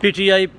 PTI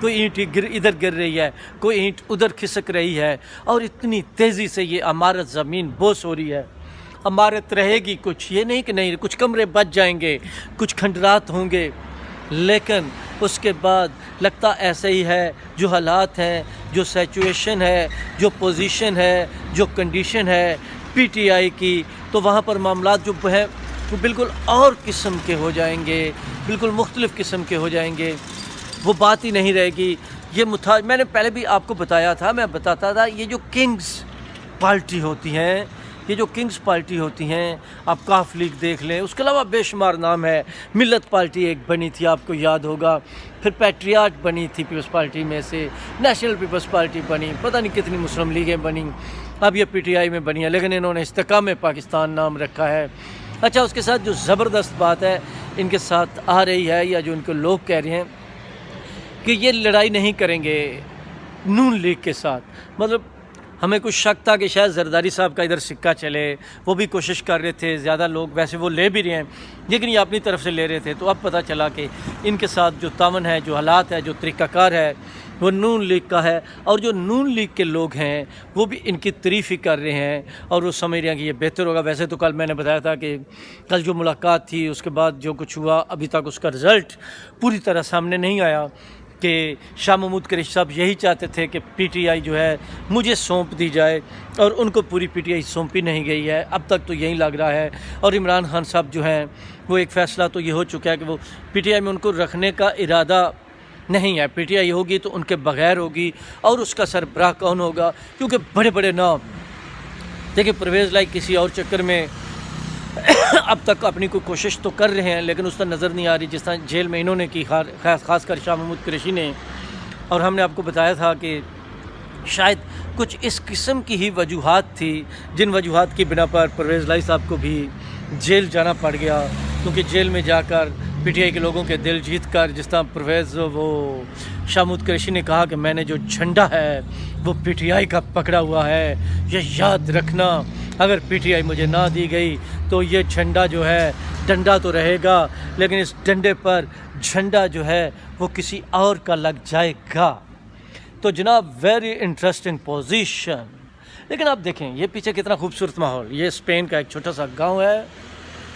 کوئی اینٹ ادھر گر رہی ہے، کوئی اینٹ ادھر کھسک رہی ہے، اور اتنی تیزی سے یہ عمارت زمین بوس ہو رہی ہے۔ عمارت رہے گی کچھ، یہ نہیں کہ نہیں، کچھ کمرے بچ جائیں گے، کچھ کھنڈرات ہوں گے، لیکن اس کے بعد لگتا ایسا ہی ہے۔ جو حالات ہیں، جو سچویشن ہے، جو پوزیشن ہے، جو کنڈیشن ہے پی ٹی آئی کی، تو وہاں پر معاملات جو ہے وہ بالکل اور قسم کے ہو جائیں گے، بالکل مختلف قسم کے ہو جائیں گے، وہ بات ہی نہیں رہے گی۔ یہ میں نے پہلے بھی آپ کو بتایا تھا، میں بتاتا تھا، یہ جو کنگز پارٹی ہوتی ہیں، یہ جو کنگز پارٹی ہوتی ہیں، آپ کاف لیگ دیکھ لیں، اس کے علاوہ بے شمار نام ہے۔ ملت پارٹی ایک بنی تھی، آپ کو یاد ہوگا، پھر پیٹریاٹ بنی تھی پیپلز پارٹی میں سے، نیشنل پیپلز پارٹی بنی، پتہ نہیں کتنی مسلم لیگیں بنی، اب یہ پی ٹی آئی میں بنی ہے، لیکن انہوں نے استحکام پاکستان نام رکھا ہے۔ اچھا، اس کے ساتھ جو زبردست بات ہے ان کے ساتھ آ رہی ہے، یا جو ان کو لوگ کہہ رہے ہیں کہ یہ لڑائی نہیں کریں گے نون لیگ کے ساتھ، مطلب ہمیں کچھ شک تھا کہ شاید زرداری صاحب کا ادھر سکہ چلے، وہ بھی کوشش کر رہے تھے، زیادہ لوگ ویسے وہ لے بھی رہے ہیں، لیکن یہ اپنی طرف سے لے رہے تھے، تو اب پتہ چلا کہ ان کے ساتھ جو تعاون ہے، جو حالات ہے، جو طریقہ کار ہے، وہ نون لیگ کا ہے، اور جو نون لیگ کے لوگ ہیں وہ بھی ان کی تعریف ہی کر رہے ہیں، اور وہ سمجھ رہے ہیں کہ یہ بہتر ہوگا۔ ویسے تو کل میں نے بتایا تھا کہ کل جو ملاقات تھی، اس کے بعد جو کچھ ہوا، ابھی تک اس کا رزلٹ پوری طرح سامنے نہیں آیا، کہ شاہ محمود قریشی صاحب یہی چاہتے تھے کہ پی ٹی آئی جو ہے مجھے سونپ دی جائے، اور ان کو پوری پی ٹی آئی سونپی نہیں گئی ہے، اب تک تو یہی لگ رہا ہے۔ اور عمران خان صاحب جو ہیں وہ ایک فیصلہ تو یہ ہو چکا ہے کہ وہ پی ٹی آئی میں ان کو رکھنے کا ارادہ نہیں ہے، پی ٹی آئی ہوگی تو ان کے بغیر ہوگی، اور اس کا سربراہ کون ہوگا، کیونکہ بڑے بڑے نام دیکھیں، پرویز لائی کسی اور چکر میں اب تک اپنی کوئی کوشش تو کر رہے ہیں، لیکن اس طرح نظر نہیں آ رہی جس طرح جیل میں انہوں نے کی، خاص کر شاہ محمود قریشی نے۔ اور ہم نے آپ کو بتایا تھا کہ شاید کچھ اس قسم کی ہی وجوہات تھی جن وجوہات کی بنا پر پرویز لائی صاحب کو بھی جیل جانا پڑ گیا، کیونکہ جیل میں جا کر پی ٹی آئی کے لوگوں کے دل جیت کر، جس طرح پرویز وہ شاہ محمود قریشی نے کہا کہ میں نے جو جھنڈا ہے وہ پی ٹی آئی کا پکڑا ہوا ہے، یہ یاد رکھنا، اگر پی ٹی آئی مجھے نہ دی گئی تو یہ جھنڈا جو ہے، ڈنڈا تو رہے گا لیکن اس ڈنڈے پر جھنڈا جو ہے وہ کسی اور کا لگ جائے گا۔ تو جناب ویری انٹرسٹنگ پوزیشن، لیکن آپ دیکھیں یہ پیچھے کتنا خوبصورت ماحول، یہ اسپین کا ایک چھوٹا سا گاؤں ہے،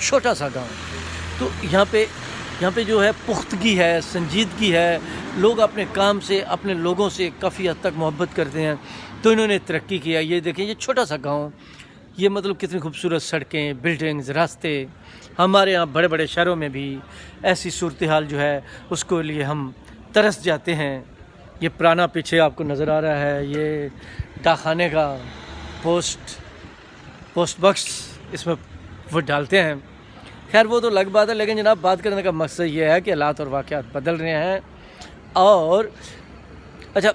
چھوٹا سا گاؤں، تو یہاں پہ جو ہے پختگی ہے، سنجیدگی ہے، لوگ اپنے کام سے، اپنے لوگوں سے کافی حد تک محبت کرتے ہیں، تو انہوں نے ترقی کیا۔ یہ دیکھیں یہ چھوٹا سا گاؤں، یہ مطلب کتنی خوبصورت سڑکیں، بلڈنگز، راستے، ہمارے یہاں بڑے بڑے شہروں میں بھی ایسی صورتحال جو ہے اس کو لیے ہم ترس جاتے ہیں۔ یہ پرانا پیچھے آپ کو نظر آ رہا ہے، یہ ڈاکخانے کا پوسٹ باکس اس میں وہ ڈالتے ہیں، خیر وہ تو الگ بات ہے، لیکن جناب بات کرنے کا مقصد یہ ہے کہ حالات اور واقعات بدل رہے ہیں۔ اور اچھا،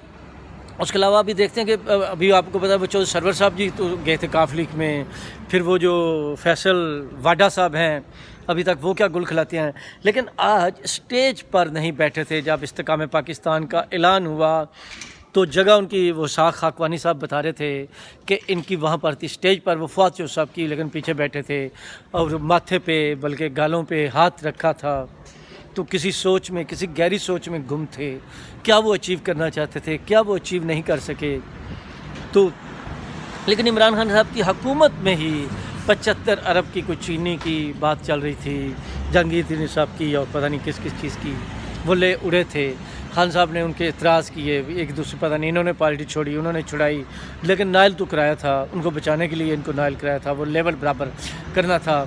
اس کے علاوہ بھی دیکھتے ہیں کہ ابھی آپ کو پتا ہے وہ چودھری سرور صاحب جی تو گئے تھے کاف لیگ میں، پھر وہ جو فیصل واڈا صاحب ہیں ابھی تک وہ کیا گل کھلاتے ہیں، لیکن آج اسٹیج پر نہیں بیٹھے تھے جب استحکام پاکستان کا اعلان ہوا، تو جگہ ان کی وہ ساکھ خاکوانی صاحب بتا رہے تھے کہ ان کی وہاں پر تھی اسٹیج پر، وہ فواد چوہدری صاحب کی، لیکن پیچھے بیٹھے تھے اور ماتھے پہ بلکہ گالوں پہ ہاتھ رکھا تھا، تو کسی سوچ میں، کسی گہری سوچ میں گم تھے، کیا وہ اچیو کرنا چاہتے تھے، کیا وہ اچیو نہیں کر سکے۔ تو لیکن عمران خان صاحب کی حکومت میں ہی 75 ارب کی کوئی چینی کی بات چل رہی تھی، جہانگیر ترین صاحب کی، اور پتہ نہیں کس چیز کی، وہ لے اڑے تھے۔ خان صاحب نے ان کے اعتراض کیے، ایک دوسرے پتہ نہیں انہوں نے پارٹی چھوڑی، انہوں نے چھڑائی، لیکن نائل تو کرایا تھا، ان کو بچانے کے لیے ان کو نائل کرایا تھا، وہ لیول برابر کرنا تھا،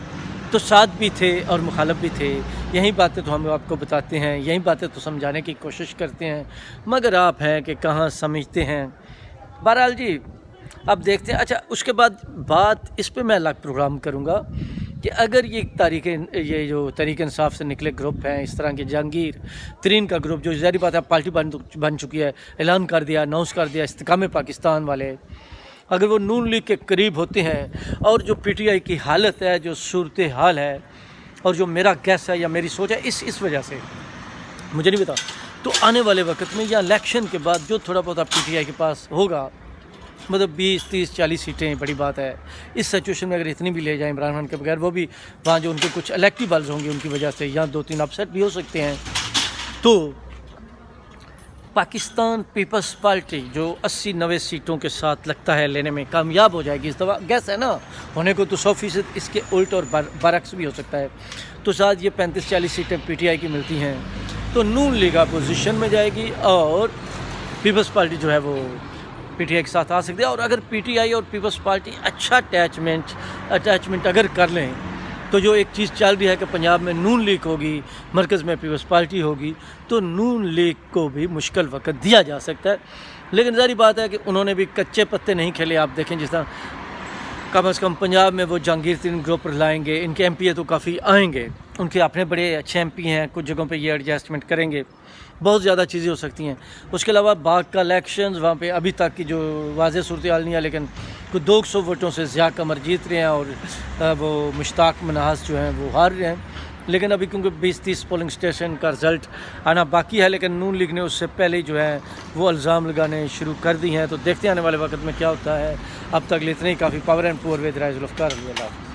تو ساتھ بھی تھے اور مخالف بھی تھے۔ یہی باتیں تو ہم آپ کو بتاتے ہیں، یہی باتیں تو سمجھانے کی کوشش کرتے ہیں، مگر آپ ہیں کہ کہاں سمجھتے ہیں۔ بہرحال جی اب دیکھتے ہیں۔ اچھا، اس کے بعد بات اس پہ میں الگ پروگرام کروں گا کہ اگر یہ جو تحریک انصاف سے نکلے گروپ ہیں، اس طرح کے جہانگیر ترین کا گروپ جو ظاہری بات ہے پارٹی بن چکی ہے، اعلان کر دیا، اناؤنس کر دیا، استحکام پاکستان والے، اگر وہ نون لیگ کے قریب ہوتے ہیں، اور جو پی ٹی آئی کی حالت ہے، جو صورتحال ہے، اور جو میرا گیس ہے یا میری سوچ ہے، اس وجہ سے مجھے نہیں پتا، تو آنے والے وقت میں یا الیکشن کے بعد جو تھوڑا بہت پی ٹی آئی کے پاس ہوگا، مطلب 20 30 40 سیٹیں بڑی بات ہے، اس سچویشن میں اگر اتنی بھی لے جائیں عمران خان کے بغیر، وہ بھی وہاں جو ان کے کچھ الیکٹیبلز ہوں گے ان کی وجہ سے، یا 2 3 اپسیٹ بھی ہو سکتے ہیں، تو پاکستان پیپلز پارٹی جو 80-90 سیٹوں کے ساتھ لگتا ہے لینے میں کامیاب ہو جائے گی اس دفعہ، گیس ہے نا، ہونے کو تو 100% اس کے الٹ اور برعکس بھی ہو سکتا ہے، تو شاید یہ 35-40 سیٹیں پی ٹی آئی کی ملتی ہیں تو نون لیگ اپوزیشن میں جائے گی اور پیپلز پارٹی جو ہے وہ پی ٹی آئی کے ساتھ آ سکتی ہے. اور اگر پی ٹی آئی اور پیپلز پارٹی اچھا اٹیچمنٹ اگر کر لیں تو جو ایک چیز چل رہی ہے کہ پنجاب میں نون لیگ ہوگی، مرکز میں پیپلز پارٹی ہوگی، تو نون لیگ کو بھی مشکل وقت دیا جا سکتا ہے. لیکن ظاہری بات ہے کہ انہوں نے بھی کچے پتے نہیں کھیلے. آپ دیکھیں جس طرح کم از کم پنجاب میں وہ جہانگیر ترین گروپ پر لائیں گے، ان کے ایم پی اے تو کافی آئیں گے، ان کے اپنے بڑے اچھے ایم پی ہیں، کچھ جگہوں پہ یہ ایڈجسٹمنٹ کریں گے، بہت زیادہ چیزیں ہو سکتی ہیں. اس کے علاوہ باغ کا الیکشنز وہاں پہ ابھی تک کی جو واضح صورتحال نہیں ہے، لیکن کوئی 200 ووٹوں سے ضیاء قمر جیت رہے ہیں اور وہ مشتاق منہاس جو ہیں وہ ہار رہے ہیں. لیکن ابھی کیونکہ 20-30 پولنگ اسٹیشن کا رزلٹ آنا باقی ہے، لیکن نون لیگ نے اس سے پہلے جو ہے وہ الزام لگانے شروع کر دی ہیں. تو دیکھتے ہیں آنے والے وقت میں کیا ہوتا ہے. اب تک اتنے ہی کافی. پاور اینڈ پور ود رائے ذوالفقار علی. اللہ.